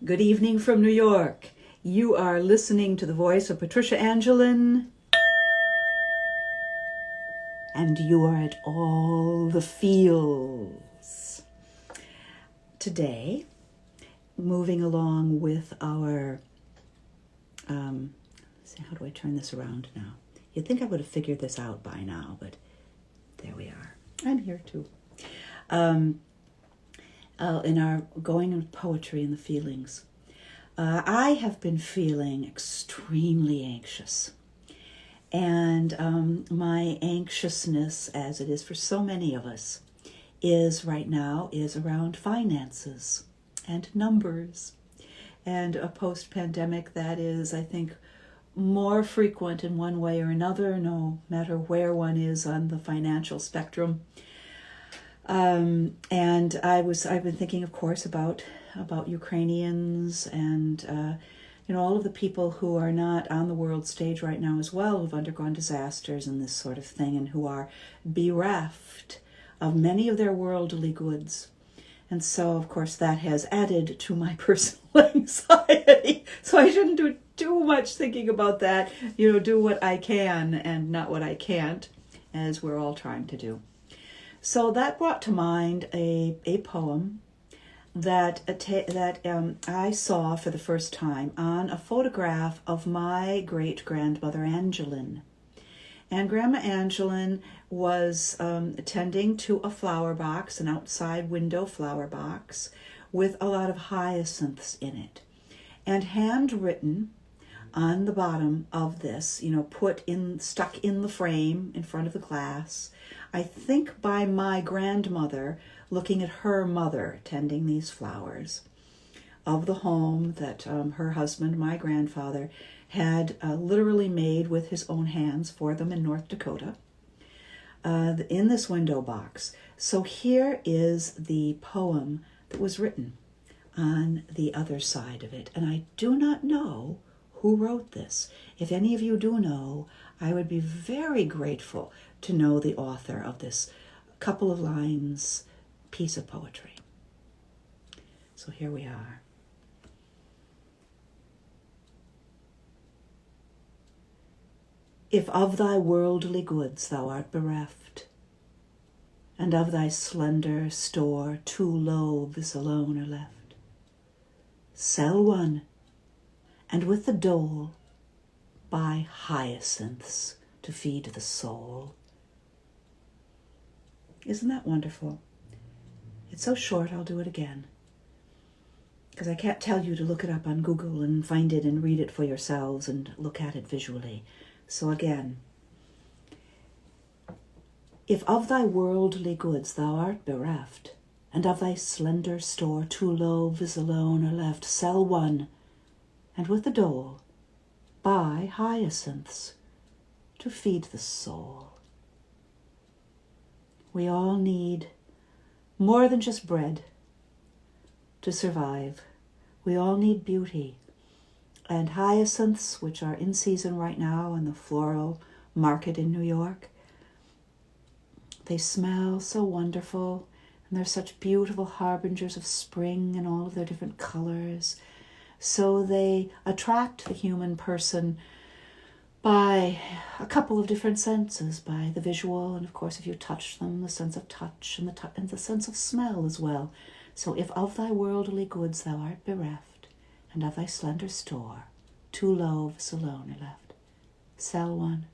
Good evening from New York. You are listening to the voice of Patricia Angelin, and you are at all the feels. Today, moving along with our, how do I turn this around now? You'd think I would have figured this out by now, but there we are. I'm here too. In our going with poetry and the feelings, I have been feeling extremely anxious. And my anxiousness, as it is for so many of us, is around finances and numbers. And a post-pandemic that is, I think, more frequent in one way or another, no matter where one is on the financial spectrum. And I've been thinking, of course, about Ukrainians and all of the people who are not on the world stage right now as well, who've undergone disasters and this sort of thing, and who are bereft of many of their worldly goods. And so, of course, that has added to my personal anxiety. So I shouldn't do too much thinking about that. Do what I can and not what I can't, as we're all trying to do. So that brought to mind a poem that I saw for the first time on a photograph of my great-grandmother Angelin. And Grandma Angelin was tending to a flower box, an outside window flower box, with a lot of hyacinths in it. And handwritten on the bottom of this, stuck in the frame in front of the glass, I think by my grandmother looking at her mother tending these flowers, of the home that her husband, my grandfather, had literally made with his own hands for them in North Dakota, in this window box. So here is the poem that was written on the other side of it. And I do not know who wrote this. If any of you do know, I would be very grateful to know the author of this couple of lines piece of poetry. So here we are. If of thy worldly goods thou art bereft, and of thy slender store 2 loaves alone are left, sell one, and with the dole buy hyacinths to feed the soul. Isn't that wonderful? It's so short, I'll do it again, because I can't tell you to look it up on Google and find it and read it for yourselves and look at it visually. So again, if of thy worldly goods thou art bereft, and of thy slender store 2 loaves alone are left, sell one, and with the dole buy hyacinths to feed the soul. We all need more than just bread to survive. We all need beauty. And hyacinths, which are in season right now in the floral market in New York, they smell so wonderful, and they're such beautiful harbingers of spring and all of their different colors. So they attract the human person by a couple of different senses, by the visual, and of course if you touch them, the sense of touch, and the sense of smell as well. So if of thy worldly goods thou art bereft, and of thy slender store 2 loaves alone are left, sell one,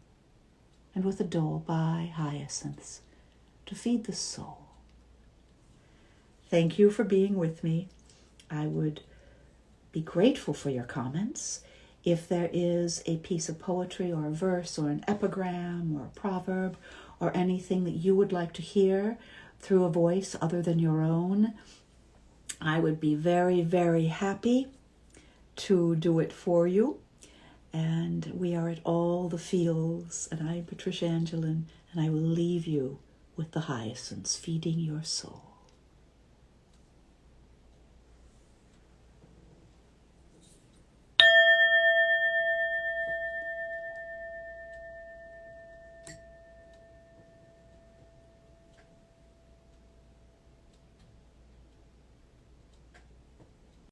and with the dole buy hyacinths to feed the soul. Thank you for being with me. I would be grateful for your comments. If there is a piece of poetry or a verse or an epigram or a proverb or anything that you would like to hear through a voice other than your own, I would be very, very happy to do it for you. And we are at all the feels, and I'm Patricia Angelin, and I will leave you with the hyacinths feeding your soul.